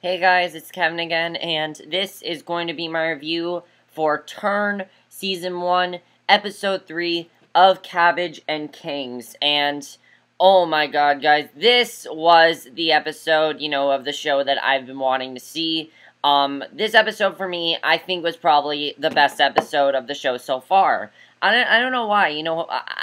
Hey guys, it's Kevin again, and this is going to be my review for Turn Season 1, Episode 3 of Cabbage and Kings. And, oh my god, guys, this was the episode, of the show that I've been wanting to see. This episode for me, I think was probably the best episode of the show so far. I don't know why,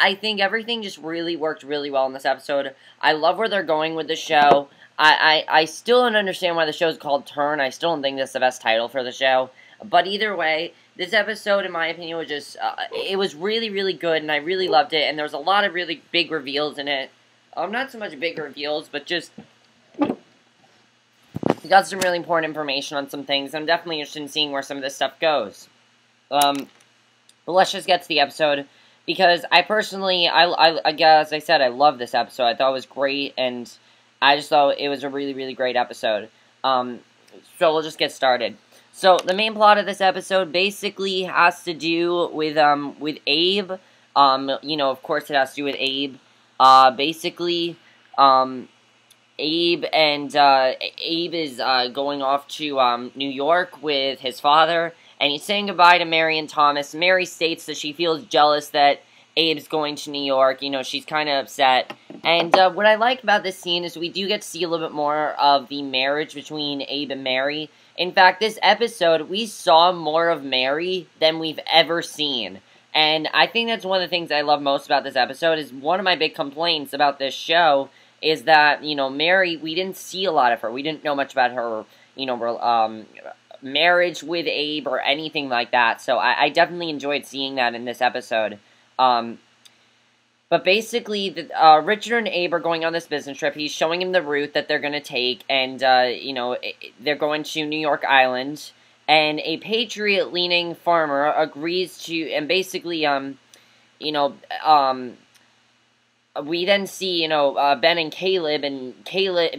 I think everything just really worked really well in this episode. I love where they're going with the show. I still don't understand why the show's called Turn. I still don't think that's the best title for the show. But either way, this episode, in my opinion, was just, it was really, really good, and I really loved it, and there was a lot of really big reveals in it. Not so much big reveals, but just, we got some really important information on some things. I'm definitely interested in seeing where some of this stuff goes. But let's just get to the episode, because I personally, as I said, I love this episode. I thought it was great, and I just thought it was a really, really great episode. So we'll just get started. So the main plot of this episode basically has to do with Abe. Of course it has to do with Abe. Abe is going off to New York with his father, and he's saying goodbye to Mary and Thomas. Mary states that she feels jealous that Abe's going to New York. She's kind of upset. And what I like about this scene is we do get to see a little bit more of the marriage between Abe and Mary. In fact, this episode, we saw more of Mary than we've ever seen. And I think that's one of the things I love most about this episode. Is one of my big complaints about this show is that, Mary, we didn't see a lot of her. We didn't know much about her, marriage with Abe or anything like that. So I definitely enjoyed seeing that in this episode. But basically, Richard and Abe are going on this business trip. He's showing him the route that they're going to take, and, they're going to New York Island, and a patriot-leaning farmer agrees to, and basically, we then see, Ben and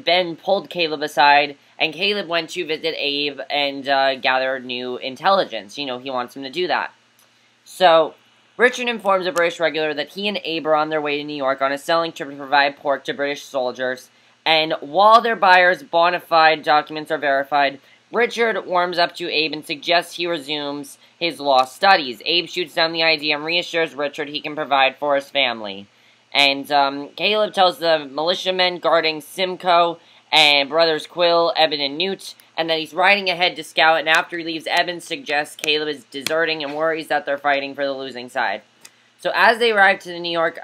Ben pulled Caleb aside, and Caleb went to visit Abe and gather new intelligence. He wants him to do that. So Richard informs a British regular that he and Abe are on their way to New York on a selling trip to provide pork to British soldiers, and while their buyer's bona fide documents are verified, Richard warms up to Abe and suggests he resumes his law studies. Abe shoots down the idea and reassures Richard he can provide for his family. And Caleb tells the militiamen guarding Simcoe and brothers Quill, Eben, and Newt, and that he's riding ahead to scout, and after he leaves, Eben suggests Caleb is deserting and worries that they're fighting for the losing side. So as they arrive to the New York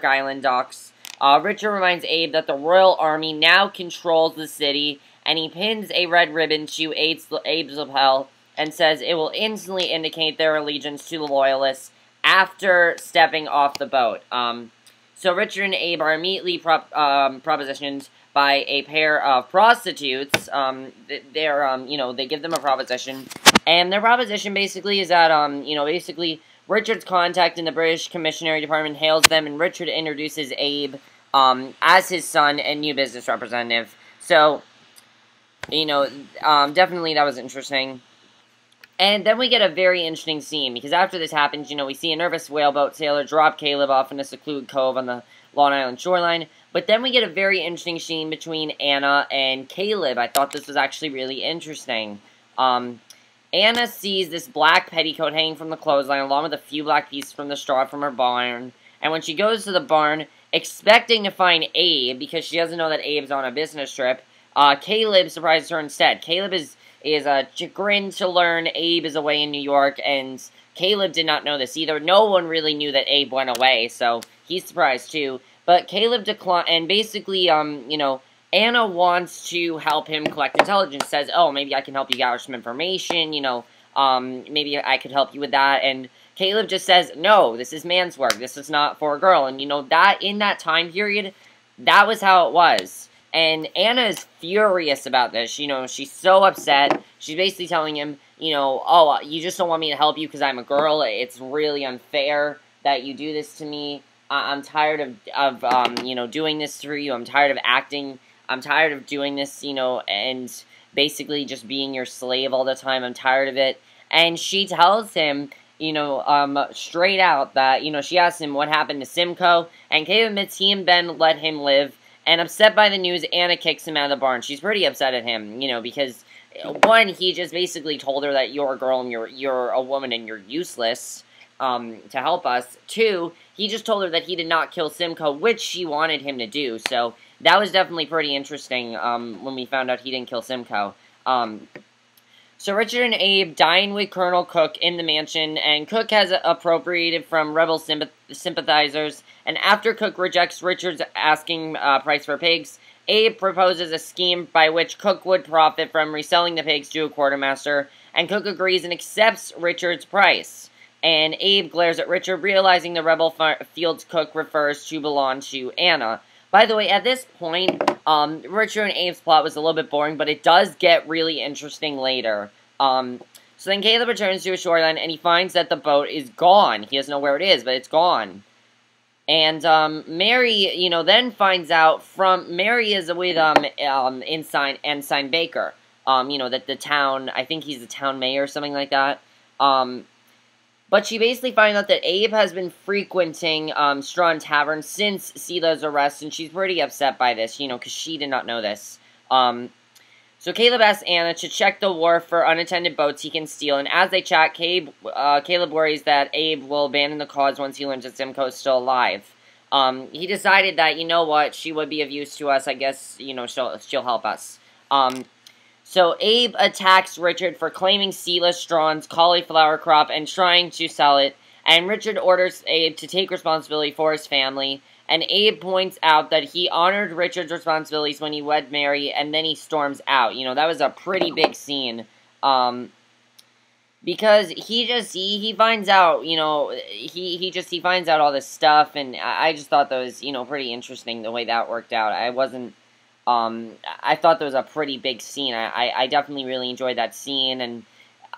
Island docks, Richard reminds Abe that the Royal Army now controls the city, and he pins a red ribbon to Abe's lapel and says it will instantly indicate their allegiance to the Loyalists after stepping off the boat. So Richard and Abe are immediately propositioned by a pair of prostitutes. They give them a proposition, and their proposition basically is that, Richard's contact in the British Commissionary Department hails them, and Richard introduces Abe, as his son and new business representative. So, definitely that was interesting. And then we get a very interesting scene, because after this happens, we see a nervous whaleboat sailor drop Caleb off in a secluded cove on the Long Island shoreline. But then we get a very interesting scene between Anna and Caleb. I thought this was actually really interesting. Anna sees this black petticoat hanging from the clothesline, along with a few black pieces from the straw from her barn. And when she goes to the barn, expecting to find Abe, because she doesn't know that Abe's on a business trip, Caleb surprises her instead. Caleb is chagrined to learn Abe is away in New York, and Caleb did not know this either. No one really knew that Abe went away, so he's surprised too. But Caleb declined, and basically, Anna wants to help him collect intelligence, says, oh, maybe I can help you gather some information, maybe I could help you with that, and Caleb just says, no, this is man's work, this is not for a girl, and that, in that time period, that was how it was. And Anna is furious about this, she's so upset, she's basically telling him, oh, you just don't want me to help you because I'm a girl, it's really unfair that you do this to me, I'm tired of doing this through you, I'm tired of acting, I'm tired of doing this, and basically just being your slave all the time, I'm tired of it, and she tells him, straight out that, she asks him what happened to Simcoe, and Caleb admits he and Ben let him live, And upset by the news, Anna kicks him out of the barn. She's pretty upset at him, you know, because, one, he just basically told her that you're a girl and you're a woman and you're useless to help us. Two, he just told her that he did not kill Simcoe, which she wanted him to do. So that was definitely pretty interesting when we found out he didn't kill Simcoe. So Richard and Abe dine with Colonel Cook in the mansion, and Cook has appropriated from rebel sympathizers, and after Cook rejects Richard's asking price for pigs, Abe proposes a scheme by which Cook would profit from reselling the pigs to a quartermaster, and Cook agrees and accepts Richard's price. And Abe glares at Richard, realizing the rebel fields Cook refers to belong to Anna. By the way, at this point, Richard and Abe's plot was a little bit boring, but it does get really interesting later. So then Caleb returns to a shoreline, and he finds that the boat is gone. He doesn't know where it is, but it's gone. And, Mary, you know, then finds out from, Mary is with, Ensign Baker. You know, that the town, I think he's the town mayor or something like that. But she basically finds out that Abe has been frequenting, Strawn Tavern since Sela's arrest, and she's pretty upset by this, you know, because she did not know this. So Caleb asks Anna to check the wharf for unattended boats he can steal, and as they chat, Caleb worries that Abe will abandon the cause once he learns that Simcoe is still alive. He decided that, you know what, she would be of use to us, I guess, you know, she'll help us. So Abe attacks Richard for claiming Sela Strawn's cauliflower crop and trying to sell it, and Richard orders Abe to take responsibility for his family, and Abe points out that he honored Richard's responsibilities when he wed Mary, and then he storms out. You know, that was a pretty big scene, because he finds out, you know, he finds out all this stuff, and I just thought that was, you know, pretty interesting the way that worked out. I thought that was a pretty big scene. I definitely really enjoyed that scene, and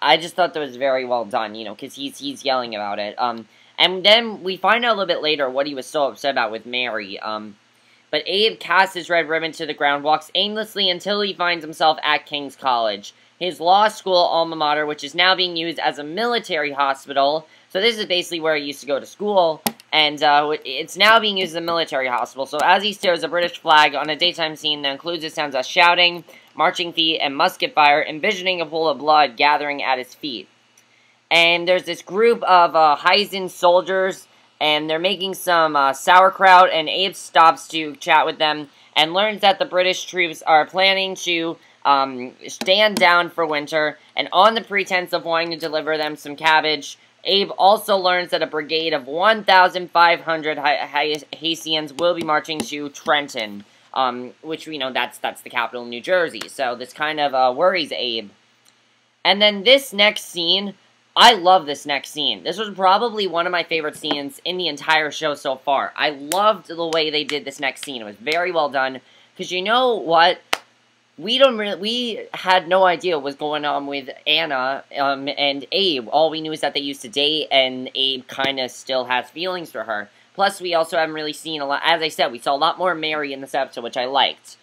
I just thought that was very well done, you know, because he's yelling about it. And then we find out a little bit later what he was so upset about with Mary. But Abe casts his red ribbon to the ground, walks aimlessly until he finds himself at King's College, his law school alma mater, which is now being used as a military hospital. So this is basically where he used to go to school, and it's now being used as a military hospital. So as he stares at a British flag on a daytime scene that includes the sounds of shouting, marching feet, and musket fire, envisioning a pool of blood gathering at his feet. And there's this group of Heisen soldiers, and they're making some sauerkraut, and Abe stops to chat with them, and learns that the British troops are planning to stand down for winter, and on the pretense of wanting to deliver them some cabbage, Abe also learns that a brigade of 1,500 Hessians will be marching to Trenton, which we know that's the capital of New Jersey, so this kind of worries Abe. And then this next scene, I love this next scene. This was probably one of my favorite scenes in the entire show so far. I loved the way they did this next scene. It was very well done, because you know what? We had no idea what was going on with Anna and Abe. All we knew is that they used to date, and Abe kind of still has feelings for her. Plus, we also haven't really seen a lot. As I said, we saw a lot more Mary in this episode, which I liked.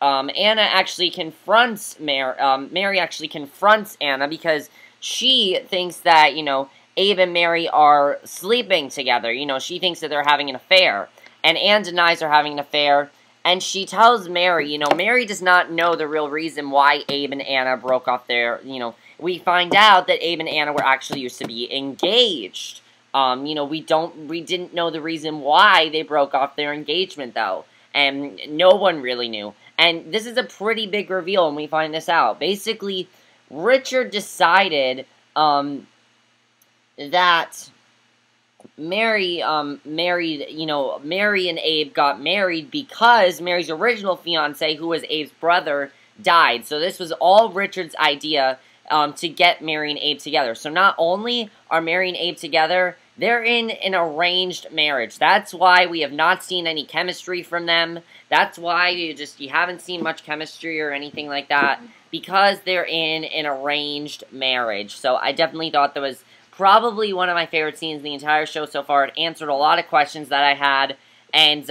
Anna actually confronts Mary actually confronts Anna because she thinks that, you know, Abe and Mary are sleeping together. You know, she thinks that they're having an affair. And Anne denies they're having an affair. And she tells Mary, you know, Mary does not know the real reason why Abe and Anna broke off their, you know, we find out that Abe and Anna were actually used to be engaged. You know, we didn't know the reason why they broke off their engagement, though. And no one really knew. And this is a pretty big reveal when we find this out. Basically, Richard decided, that Mary and Abe got married because Mary's original fiancé, who was Abe's brother, died. So this was all Richard's idea, to get Mary and Abe together. So not only are Mary and Abe together, they're in an arranged marriage. That's why we have not seen any chemistry from them. That's why you haven't seen much chemistry or anything like that, because they're in an arranged marriage. So I definitely thought that was probably one of my favorite scenes in the entire show so far. It answered a lot of questions that I had, and,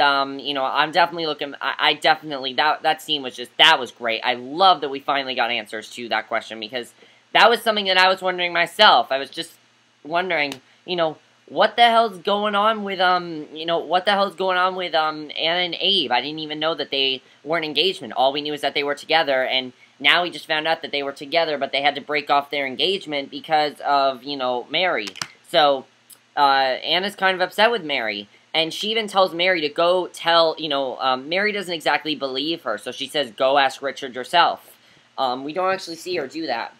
you know, I'm definitely looking, I definitely, that scene was that was great. I love that we finally got answers to that question, because that was something that I was wondering myself. I was just wondering, you know, what the hell's going on with, what the hell's going on with, Anna and Abe? I didn't even know that they weren't engaged. All we knew is that they were together, and now we just found out that they were together, but they had to break off their engagement because of, Mary. So, Anna's kind of upset with Mary. And she even tells Mary to go tell, Mary doesn't exactly believe her, so she says, go ask Richard yourself. We don't actually see her do that.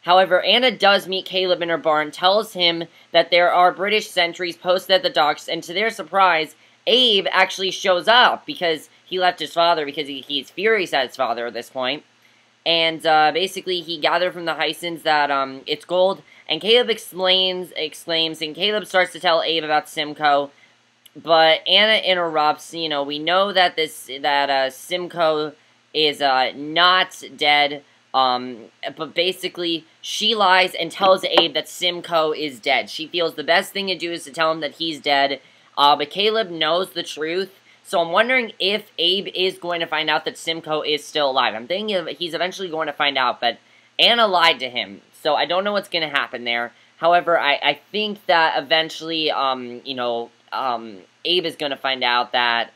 However, Anna does meet Caleb in her barn, tells him that there are British sentries posted at the docks, and to their surprise, Abe actually shows up because he left his father, because he's furious at his father at this point. And basically, he gathered from the Hysons that it's gold, and Caleb exclaims, and Caleb starts to tell Abe about Simcoe. But Anna interrupts. We know that Simcoe is not dead. But basically, she lies and tells Abe that Simcoe is dead. She feels the best thing to do is to tell him that he's dead. But Caleb knows the truth. So I'm wondering if Abe is going to find out that Simcoe is still alive. I'm thinking he's eventually going to find out, but Anna lied to him. So I don't know what's going to happen there. However, I think that eventually, Abe is going to find out that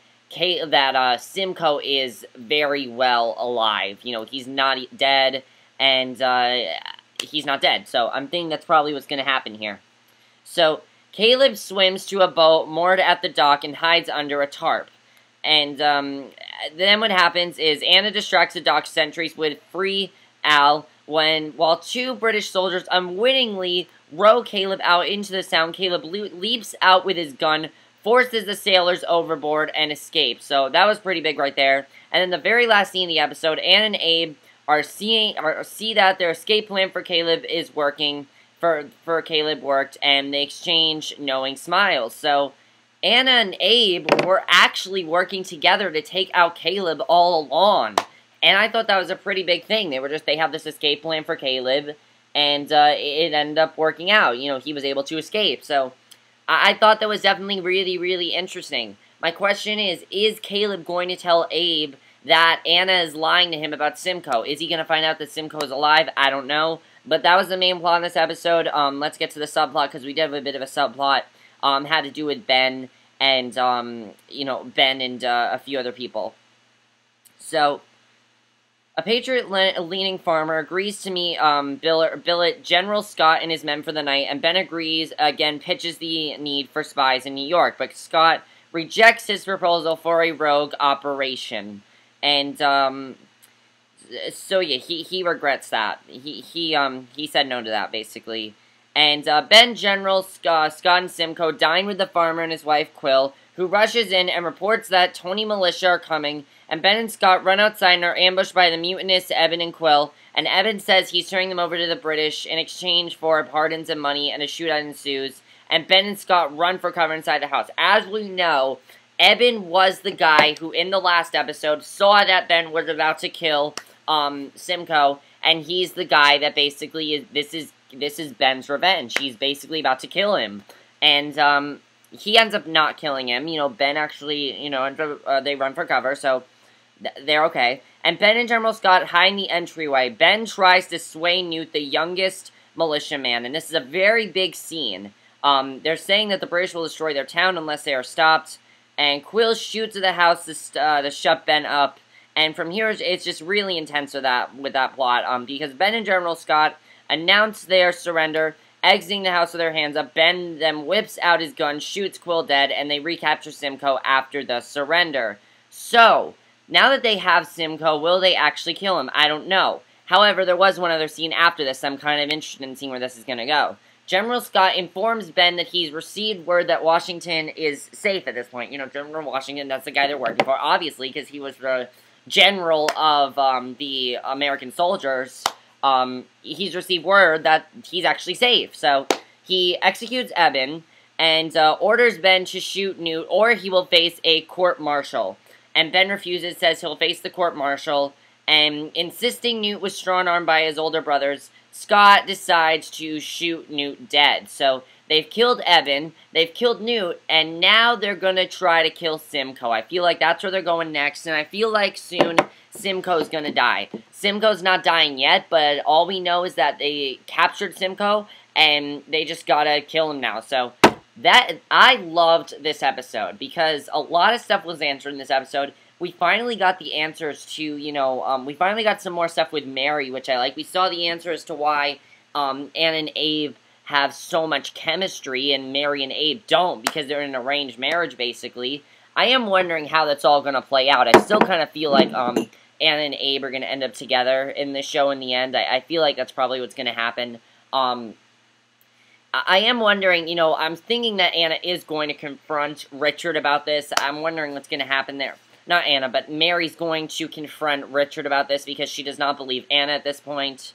Simcoe is very well alive. He's not dead, and he's not dead. So I'm thinking that's probably what's going to happen here. So Caleb swims to a boat moored at the dock and hides under a tarp. And then what happens is Anna distracts the dock sentries with free Al while two British soldiers unwittingly row Caleb out into the sound. Caleb leaps out with his gun, forces the sailors overboard, and escapes. So that was pretty big right there. And then the very last scene of the episode, Anna and Abe see that their escape plan for Caleb is working. For Caleb worked, and they exchange knowing smiles. So Anna and Abe were actually working together to take out Caleb all along. And I thought that was a pretty big thing. They have this escape plan for Caleb, and it ended up working out. He was able to escape. So I thought that was definitely really, really interesting. My question is Caleb going to tell Abe that Anna is lying to him about Simcoe? Is he going to find out that Simcoe is alive? I don't know. But that was the main plot in this episode. Let's get to the subplot, because we did have a bit of a subplot. Had to do with Ben and, Ben and a few other people. So, a patriot-leaning farmer agrees to meet billet General Scott and his men for the night, and Ben agrees, again, pitches the need for spies in New York, but Scott rejects his proposal for a rogue operation. And, so yeah, he regrets that. He said no to that, basically. And, Ben, General, Scott, and Simcoe dine with the farmer and his wife, Quill, who rushes in and reports that 20 militia are coming, and Ben and Scott run outside and are ambushed by the mutinous Eben and Quill, and Eben says he's turning them over to the British in exchange for pardons and money, and a shootout ensues, and Ben and Scott run for cover inside the house. As we know, Eben was the guy who, in the last episode, saw that Ben was about to kill Simcoe, and he's the guy that basically this is Ben's revenge. He's basically about to kill him, and he ends up not killing him. Ben actually, they run for cover, so they're okay. And Ben and General Scott hide in the entryway. Ben tries to sway Newt, the youngest militiaman, and this is a very big scene. They're saying that the British will destroy their town unless they are stopped, and Quill shoots at the house to shut Ben up. And from here, it's just really intense with that plot, because Ben and General Scott announce their surrender, exiting the house with their hands up. Ben then whips out his gun, shoots Quill dead, and they recapture Simcoe after the surrender. So, now that they have Simcoe, will they actually kill him? I don't know. However, there was one other scene after this. I'm kind of interested in seeing where this is going to go. General Scott informs Ben that he's received word that Washington is safe at this point. General Washington, that's the guy they're working for, obviously, because he was the general of the American soldiers. He's received word that he's actually safe. So, he executes Eben and orders Ben to shoot Newt, or he will face a court-martial. And Ben refuses, says he'll face the court-martial, and insisting Newt was strong-armed by his older brothers, Scott decides to shoot Newt dead. So, they've killed Eben, they've killed Newt, and now they're gonna try to kill Simcoe. I feel like that's where they're going next, and I feel like soon Simcoe's gonna die. Simcoe's not dying yet, but all we know is that they captured Simcoe, and they just gotta kill him now. So, I loved this episode, because a lot of stuff was answered in this episode. We finally got the answers to, we finally got some more stuff with Mary, which I like. We saw the answer as to why, Anne and Abe have so much chemistry, and Mary and Abe don't, because they're in an arranged marriage, basically. I am wondering how that's all going to play out. I still kind of feel like, Anne and Abe are going to end up together in this show in the end. I feel like that's probably what's going to happen. I am wondering, I'm thinking that Anna is going to confront Richard about this. I'm wondering what's going to happen there. Not Anna, but Mary's going to confront Richard about this, because she does not believe Anna at this point.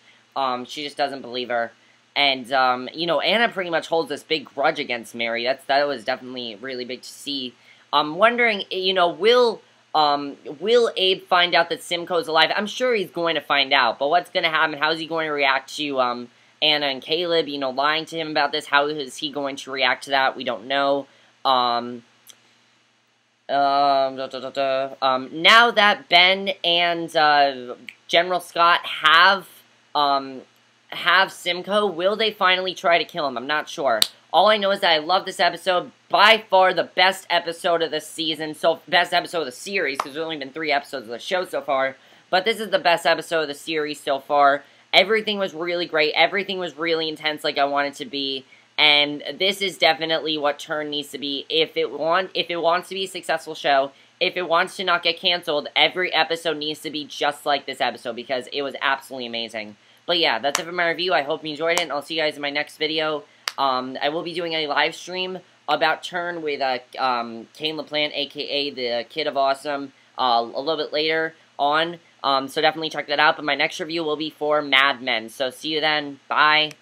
She just doesn't believe her. And, Anna pretty much holds this big grudge against Mary. That was definitely really big to see. I'm wondering, will Abe find out that Simcoe's alive? I'm sure he's going to find out, but what's going to happen? How is he going to react to, Anna and Caleb, lying to him about this? How is he going to react to that? We don't know. Now that Ben and, General Scott have Simcoe, will they finally try to kill him? I'm not sure. All I know is that I love this episode. By far the best episode of the season. Best episode of the series, because there's only been 3 episodes of the show so far. But this is the best episode of the series so far. Everything was really great. Everything was really intense, like I want it to be. And this is definitely what Turn needs to be. If it wants to be a successful show, if it wants to not get canceled, every episode needs to be just like this episode, because it was absolutely amazing. But yeah, that's it for my review. I hope you enjoyed it, and I'll see you guys in my next video. I will be doing a live stream about Turn with Kane LaPlante, a.k.a. the Kid of Awesome, a little bit later on. So definitely check that out. But my next review will be for Mad Men. So see you then. Bye.